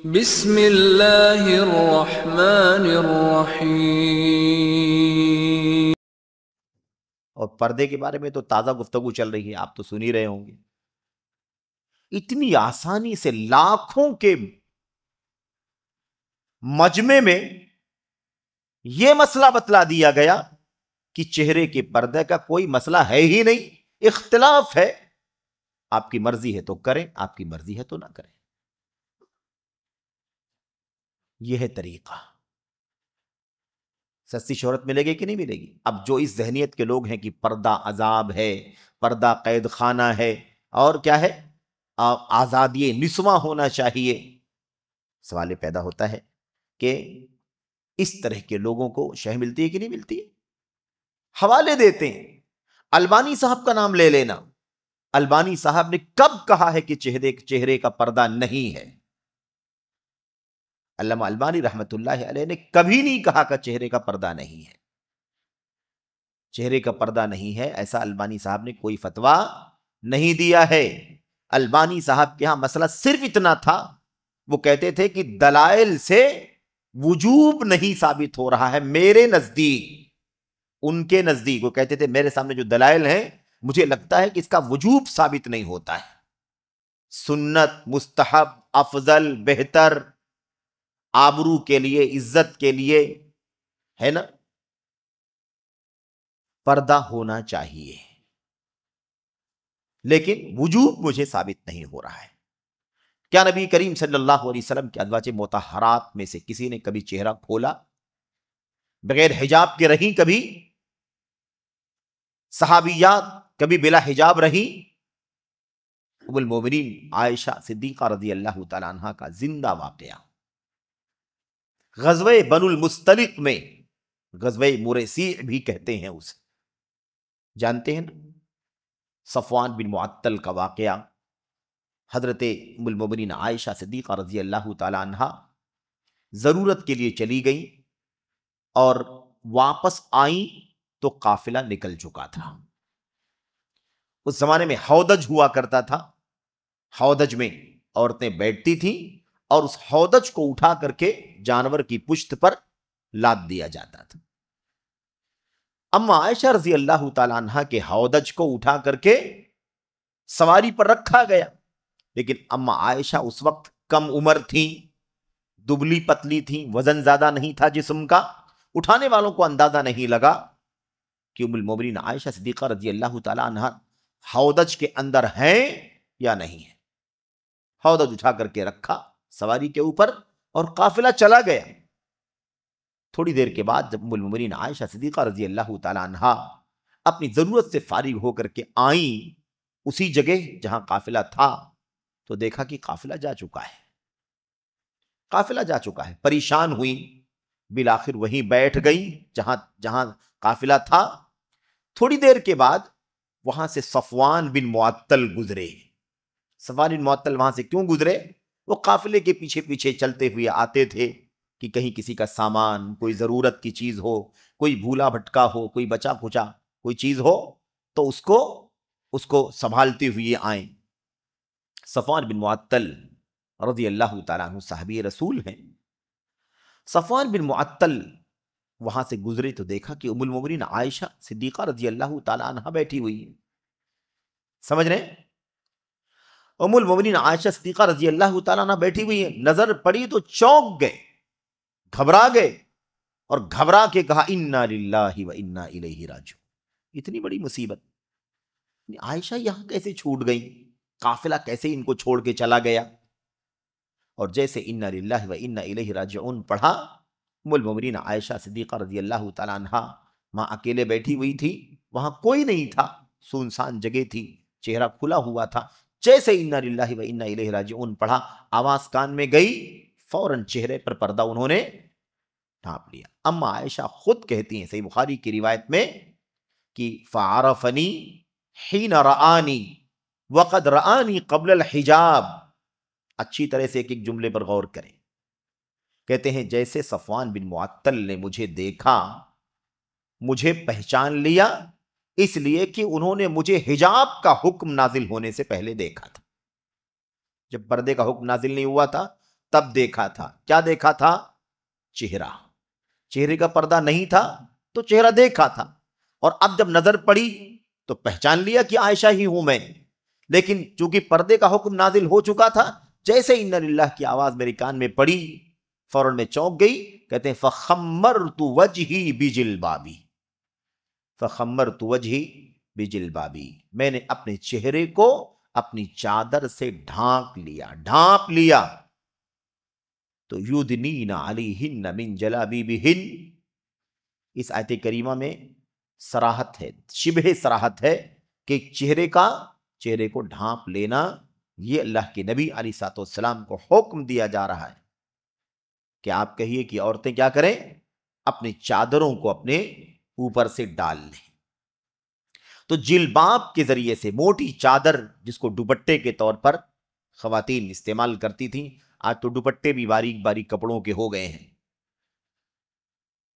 بسم اللہ الرحمن الرحیم۔ اور پردے کے بارے میں تو تازہ گفتگو چل رہی ہے، آپ تو سن ہی رہے ہوں گے۔ اتنی آسانی سے لاکھوں کے مجمع میں یہ مسئلہ بتلا دیا گیا کہ چہرے کے پردے کا کوئی مسئلہ ہے ہی نہیں، اختلاف ہے، آپ کی مرضی ہے تو کریں، آپ کی مرضی ہے تو نہ کریں۔ یہ ہے طریقہ۔ سستی شہرت ملے گی کہ نہیں ملے گی؟ اب جو اس ذہنیت کے لوگ ہیں کہ پردہ عذاب ہے، پردہ قید خانہ ہے، اور کیا ہے، آزادی نسواں ہونا چاہیے، سوال پیدا ہوتا ہے کہ اس طرح کے لوگوں کو شہ ملتی ہے کہ نہیں ملتی ہے؟ حوالے دیتے ہیں، البانی صاحب کا نام لے لینا۔ البانی صاحب نے کب کہا ہے کہ چہرے کا پردہ نہیں ہے؟ علامہ البانی رحمت اللہ علیہ نے کبھی نہیں کہا کہ چہرے کا پردہ نہیں ہے۔ چہرے کا پردہ نہیں ہے ایسا البانی صاحب نے کوئی فتویٰ نہیں دیا ہے۔ البانی صاحب کے ہاں مسئلہ صرف اتنا تھا، وہ کہتے تھے کہ دلائل سے وجوب نہیں ثابت ہو رہا ہے میرے نزدیک، ان کے نزدیک وہ کہتے تھے میرے سامنے جو دلائل ہیں مجھے لگتا ہے کہ اس کا وجوب ثابت نہیں ہوتا ہے، سنت، مستحب، افضل، بہتر، آبرو کے لیے، عزت کے لیے، ہے نا، پردہ ہونا چاہیے، لیکن وجوب مجھے ثابت نہیں ہو رہا ہے۔ کیا نبی کریم صلی اللہ علیہ وسلم کے ازواج مطہرات میں سے کسی نے کبھی چہرہ کھولا بغیر حجاب کے رہیں؟ کبھی صحابیات کبھی بلا حجاب رہیں؟ ام المومنین عائشہ صدیقہ رضی اللہ تعالی عنہ کا زندہ واقعہ، غزوہ بنو المستلق میں، غزوہ مريسيع بھی کہتے ہیں اسے، جانتے ہیں نا، صفوان بن معطل کا واقعہ۔ حضرت ام المومنین عائشہ صدیقہ رضی اللہ تعالی عنہ ضرورت کے لیے چلی گئیں اور واپس آئیں تو قافلہ نکل چکا تھا۔ اس زمانے میں ہودج ہوا کرتا تھا، ہودج میں عورتیں بیٹھتی تھیں اور اس ہودج کو اٹھا کر کے جانور کی پشت پر لاد دیا جاتا تھا۔ اما عائشہ رضی اللہ تعالی عنہ کے ہودج کو اٹھا کر کے سواری پر رکھا گیا، لیکن اما عائشہ اس وقت کم عمر تھیں، دبلی پتلی تھیں، وزن زیادہ نہیں تھا جسم کا، اٹھانے والوں کو اندازہ نہیں لگا کہ ام المومنین عائشہ صدیقہ رضی اللہ تعالی عنہ ہودج کے اندر ہیں یا نہیں ہیں۔ ہودج اٹھا کر کے رکھا سواری کے اوپر اور قافلہ چلا گیا۔ تھوڑی دیر کے بعد جب ام المومنین عائشہ صدیقہ رضی اللہ تعالی عنہ اپنی ضرورت سے فارغ ہو کر کے آئیں اسی جگہ جہاں قافلہ تھا، تو دیکھا کہ قافلہ جا چکا ہے، قافلہ جا چکا ہے، پریشان ہوئی، بالآخر وہیں بیٹھ گئی جہاں قافلہ تھا۔ تھوڑی دیر کے بعد وہاں سے صفوان بن معطل گزرے۔ صفوان بن معطل وہاں سے کیوں گزرے؟ وہ قافلے کے پیچھے پیچھے چلتے ہوئے آتے تھے کہ کہیں کسی کا سامان، کوئی ضرورت کی چیز ہو، کوئی بھولا بھٹکا ہو، کوئی بچا کھچا کوئی چیز ہو تو اس کو سنبھالتے ہوئے آئیں۔ صفوان بن معطل رضی اللہ تعالیٰ عنہ صحابی رسول ہیں۔ صفوان بن معطل وہاں سے گزرے تو دیکھا کہ ام المومنین عائشہ صدیقہ رضی اللہ تعالیٰ عنہ بیٹھی ہوئی ہے، سمجھ رہے ہیں؟ ام المومنین عائشہ صدیقہ رضی اللہ تعالیٰ عنہ بیٹھی ہوئی ہے، نظر پڑی تو چونک گئے، گھبرا گئے اور گھبرا کے کہا انا للہ و انا الیہ راجعون۔ اتنی بڑی مصیبت، عائشہ یہاں کیسے چھوٹ گئی؟ قافلہ کیسے ان کو چھوڑ کے چلا گیا؟ اور جیسے انا للہ و انا الیہ راجعون پڑھا، ام المومنین عائشہ صدیقہ رضی اللہ تعالیٰ عنہ وہاں اکیلے بیٹھی ہوئی تھی، وہاں کوئی نہیں تھا، سنسان جگہ تھی، چہرہ کھلا ہوا تھا۔ جیسے انا للہ و انا الیہ راجعون پڑھا، آواز کان میں گئی، فوراً چہرے پر پردہ انہوں نے ڈھانپ لیا۔ اما عائشہ خود کہتی ہیں صحیح بخاری کی روایت میں کہ فعرفنی حین رآنی وقد رآنی قبل الحجاب۔ اچھی طرح سے ایک ایک جملے پر غور کریں۔ کہتے ہیں جیسے صفوان بن معطل نے مجھے دیکھا، مجھے پہچان لیا، اس لیے کہ انہوں نے مجھے حجاب کا حکم نازل ہونے سے پہلے دیکھا تھا۔ جب پردے کا حکم نازل نہیں ہوا تھا تب دیکھا تھا۔ کیا دیکھا تھا؟ چہرہ۔ چہرے کا پردہ نہیں تھا تو چہرہ دیکھا تھا، اور اب جب نظر پڑی تو پہچان لیا کہ عائشہ ہی ہوں میں، لیکن چونکہ پردے کا حکم نازل ہو چکا تھا، جیسے اِنَّ لِلَّہِ کی آواز میرے کان میں پڑی فوراً میں چونک گئی۔ کہتے ہیں فَخَمَّرْتُ وَجْهِي بِجِلْبَابِي، فَخَمَّرْتُ وَجْهِي بِجِلْبَابِي، میں نے اپنے چہرے کو اپنی چادر سے ڈھانپ لیا۔ تو یُدْنِینَ عَلَیْہِنَّ مِنْ جَلَابِیبِہِنَّ، اس آیت کریمہ میں صراحت ہے، شبہ صراحت ہے کہ چہرے کو ڈھانپ لینا یہ اللہ کے نبی علیہ الصلوۃ والسلام کو حکم دیا جا رہا ہے کہ آپ کہیے کہ عورتیں کیا کریں؟ اپنی چادروں کو اپنے اوپر سے ڈال لیں۔ تو جلباب کے ذریعے سے موٹی چادر، جس کو دوپٹے کے طور پر خواتین استعمال کرتی تھیں، آج تو دوپٹے بھی باریک باریک کپڑوں کے ہو گئے ہیں۔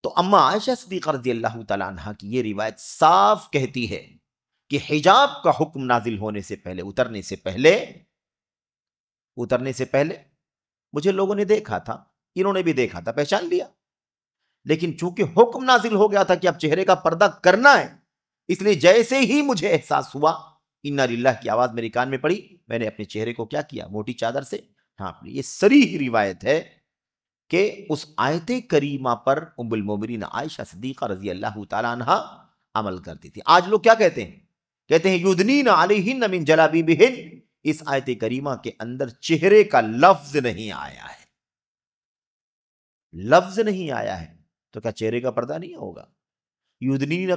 تو اما عائشہ صدیقہ رضی اللہ تعالیٰ عنہ کی یہ روایت صاف کہتی ہے کہ حجاب کا حکم نازل ہونے سے پہلے، اترنے سے پہلے مجھے لوگوں نے دیکھا تھا، انہوں نے بھی دیکھا تھا، پہچان لیا، لیکن چونکہ حکم نازل ہو گیا تھا کہ اب چہرے کا پردہ کرنا ہے، اس لیے جیسے ہی مجھے احساس ہوا، اِنَّ لِلَّہِ کی آواز میرے کان میں پڑی، میں نے اپنے چہرے کو کیا کیا؟ موٹی چادر سے ڈھانپ لی۔ یہ صریح روایت ہے کہ اس آیت کریمہ پر ام المومنین عائشہ صدیقہ رضی اللہ تعالیٰ عنہ عمل کرتی تھی۔ آج لوگ کیا کہتے ہیں؟ کہتے ہیں یُدْنِینَ عَلَیْہِنَّ مِنْ جَلَابِیبِہِنَّ، اس آیت کریمہ کے اندر چہرے کا لفظ نہیں آیا ہے، لفظ نہیں آیا ہے، تو کیا چہرے کا پردہ نہیں ہوگا؟ یُدْنِینَ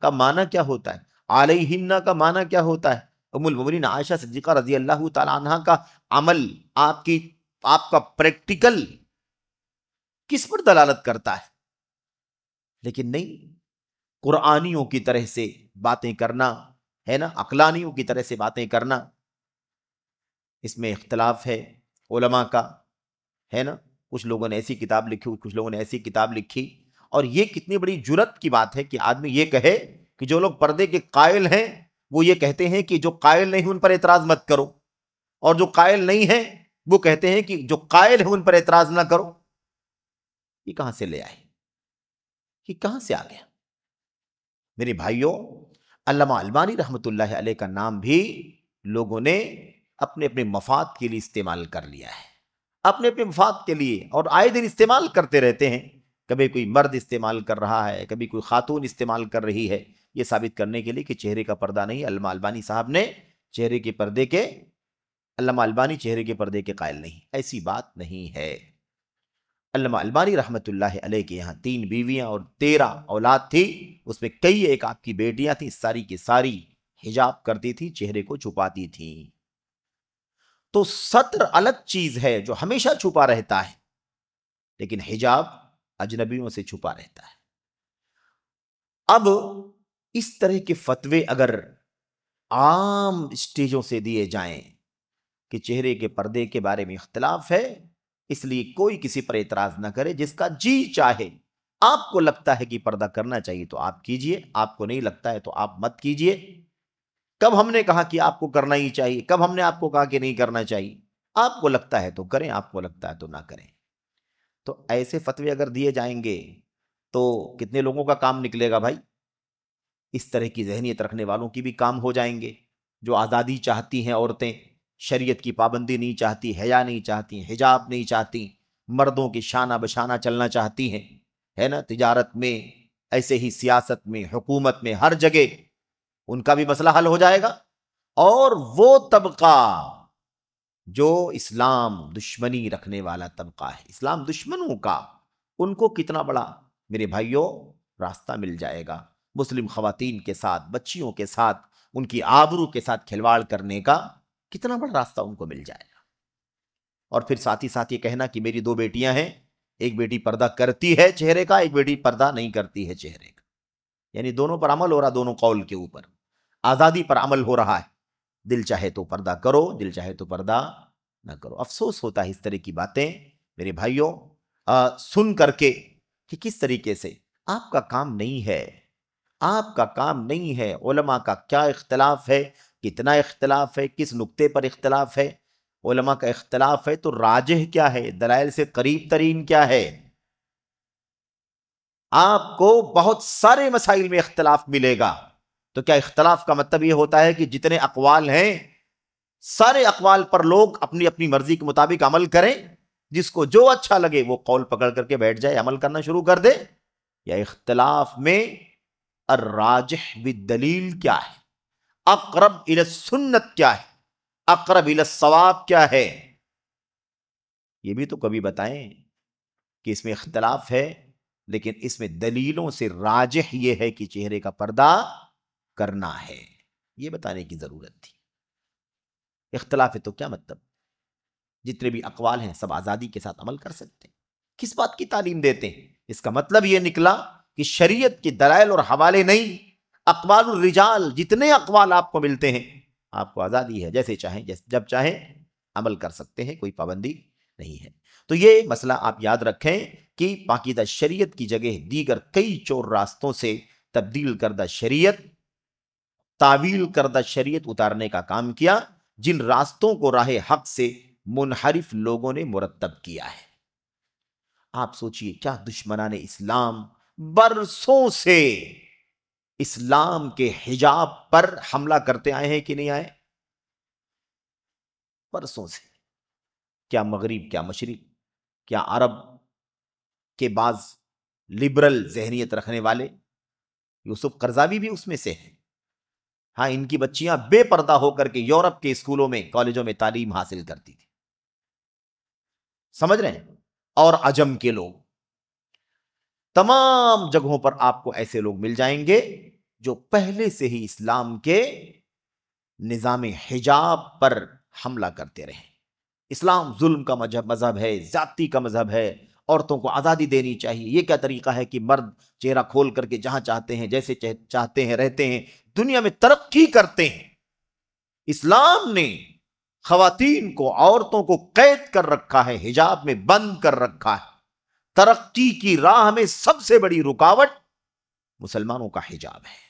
کا معنی کیا ہوتا ہے؟ علیہن کا معنی کیا ہوتا ہے؟ ام المومنین عائشہ صدیقہ رضی اللہ تعالیٰ عنہ کا عمل، آپ کا پریکٹیکل کس پر دلالت کرتا ہے؟ لیکن نہیں، قرآنیوں کی طرح سے باتیں کرنا ہے نا، عقلانیوں کی طرح سے باتیں کرنا، اس میں اختلاف ہے علماء کا، ہے نا، کچھ لوگوں نے ایسی کتاب لکھی، کچھ لوگوں نے ایسی کتاب لکھی، اور یہ کتنی بڑی جرت کی بات ہے کہ آدمی یہ کہے کہ جو لوگ پردے کے قائل ہیں وہ یہ کہتے ہیں کہ جو قائل نہیں ان پر اعتراض مت کرو، اور جو قائل نہیں ہیں وہ کہتے ہیں کہ جو قائل ہیں ان پر اعتراض نہ کرو۔ یہ کہاں سے لے آئے؟ یہ کہاں سے آ گیا؟ میرے بھائیوں، علامہ البانی رحمۃ اللہ علیہ کا نام بھی لوگوں نے اپنے اپنے مفاد کے لیے استعمال کر لیا ہے، اپنے اپنے مفاد کے لیے، اور آئے دن استعمال کرتے رہتے ہیں۔ کبھی کوئی مرد استعمال کر رہا ہے، کبھی کوئی خاتون استعمال کر رہی ہے، یہ ثابت کرنے کے لیے کہ چہرے کا پردہ نہیں۔ علامہ البانی صاحب نے چہرے کے پردے کے، علامہ البانی چہرے کے پردے کے قائل نہیں، ایسی بات نہیں ہے۔ علامہ البانی رحمۃ اللہ علیہ کے یہاں 3 بیویاں اور 13 اولاد تھی، اس میں کئی ایک آپ کی بیٹیاں تھیں، ساری کی ساری حجاب کرتی تھی، چہرے کو چھپاتی تھیں۔ تو ستر الگ چیز ہے جو ہمیشہ چھپا رہتا ہے، لیکن حجاب اجنبیوں سے چھپا رہتا ہے۔ اب اس طرح کے فتوے اگر عام اسٹیجوں سے دیے جائیں کہ چہرے کے پردے کے بارے میں اختلاف ہے، اس لیے کوئی کسی پر اعتراض نہ کرے، جس کا جی چاہے، آپ کو لگتا ہے کہ پردہ کرنا چاہیے تو آپ کیجئے، آپ کو نہیں لگتا ہے تو آپ مت کیجئے۔ کب ہم نے کہا کہ آپ کو کرنا ہی چاہیے؟ کب ہم نے آپ کو کہا کہ نہیں کرنا چاہیے؟ آپ کو لگتا ہے تو کریں، آپ کو لگتا ہے تو نہ کریں۔ تو ایسے فتوے اگر دیے جائیں گے تو کتنے لوگوں کا کام نکلے گا بھائی؟ اس طرح کی ذہنیت رکھنے والوں کی بھی کام ہو جائیں گے، جو آزادی چاہتی ہیں عورتیں، شریعت کی پابندی نہیں چاہتی، حیا نہیں چاہتی، حجاب نہیں چاہتی، مردوں کی شانہ بشانہ چلنا چاہتی ہیں، ہے نا، تجارت میں، ایسے ہی سیاست میں، حکومت میں، ہر جگہ ان کا بھی مسئلہ حل ہو جائے گا۔ اور وہ طبقہ جو اسلام دشمنی رکھنے والا طبقہ ہے، اسلام دشمنوں کا، ان کو کتنا بڑا میرے بھائیوں راستہ مل جائے گا مسلم خواتین کے ساتھ، بچیوں کے ساتھ، ان کی آبرو کے ساتھ کھلواڑ کرنے کا کتنا بڑا راستہ ان کو مل جائے گا۔ اور پھر ساتھ ہی ساتھ یہ کہنا کہ میری 2 بیٹیاں ہیں، ایک بیٹی پردہ کرتی ہے چہرے کا، ایک بیٹی پردہ نہیں کرتی ہے چہرے کا، یعنی دونوں پر عمل ہو رہا، دونوں قول کے اوپر آزادی پر عمل ہو رہا ہے، دل چاہے تو پردہ کرو، دل چاہے تو پردہ نہ کرو۔ افسوس ہوتا ہے اس طرح کی باتیں میرے بھائیوں سن کر کے کہ کس طریقے سے آپ کا کام نہیں ہے، آپ کا کام نہیں ہے۔ علماء کا کیا اختلاف ہے، کتنا اختلاف ہے، کس نقطے پر اختلاف ہے، علماء کا اختلاف ہے تو راجح کیا ہے، دلائل سے قریب ترین کیا ہے؟ آپ کو بہت سارے مسائل میں اختلاف ملے گا، تو کیا اختلاف کا مطلب یہ ہوتا ہے کہ جتنے اقوال ہیں سارے اقوال پر لوگ اپنی اپنی مرضی کے مطابق عمل کریں، جس کو جو اچھا لگے وہ قول پکڑ کر کے بیٹھ جائے، عمل کرنا شروع کر دے؟ یا اختلاف میں الراجح بالدلیل کیا ہے، اقرب الی السنت کیا ہے، اقرب الی الصواب کیا ہے، یہ بھی تو کبھی بتائیں کہ اس میں اختلاف ہے، لیکن اس میں دلیلوں سے راجح یہ ہے کہ چہرے کا پردہ کرنا ہے، یہ بتانے کی ضرورت تھی۔ اختلاف ہے تو کیا مطلب؟ جتنے بھی اقوال ہیں سب آزادی کے ساتھ عمل کر سکتے ہیں، کس بات کی تعلیم دیتے ہیں؟ اس کا مطلب یہ نکلا کہ شریعت کے دلائل اور حوالے نہیں، اقوال الرجال، جتنے اقوال آپ کو ملتے ہیں آپ کو آزادی ہے، جیسے چاہیں جب چاہیں عمل کر سکتے ہیں، کوئی پابندی نہیں ہے۔ تو یہ مسئلہ آپ یاد رکھیں کہ پاکیزہ شریعت کی جگہ دیگر کئی چور راستوں سے تبدیل کردہ شریعت، تعویل کردہ شریعت اتارنے کا کام کیا، جن راستوں کو راہ حق سے منحرف لوگوں نے مرتب کیا ہے۔ آپ سوچئے کیا دشمنان اسلام برسوں سے اسلام کے حجاب پر حملہ کرتے آئے ہیں کہ نہیں آئے؟ برسوں سے۔ کیا مغرب، کیا مشرق، کیا عرب کے بعض لبرل ذہنیت رکھنے والے، یوسف قرضاوی بھی اس میں سے ہے، ہاں ان کی بچیاں بے پردہ ہو کر کے یورپ کے اسکولوں میں، کالجوں میں تعلیم حاصل کرتی تھی، سمجھ رہے ہیں؟ اور عجم کے لوگ، تمام جگہوں پر آپ کو ایسے لوگ مل جائیں گے جو پہلے سے ہی اسلام کے نظام حجاب پر حملہ کرتے رہے۔ اسلام ظلم کا مذہب ہے، زیادتی کا مذہب ہے، عورتوں کو آزادی دینی چاہیے، یہ کیا طریقہ ہے کہ مرد چہرہ کھول کر کے جہاں چاہتے ہیں جیسے چاہتے ہیں رہتے ہیں، دنیا میں ترقی کرتے ہیں۔ اسلام نے خواتین کو، عورتوں کو قید کر رکھا ہے، حجاب میں بند کر رکھا ہے۔ ترقی کی راہ میں سب سے بڑی رکاوٹ مسلمانوں کا حجاب ہے۔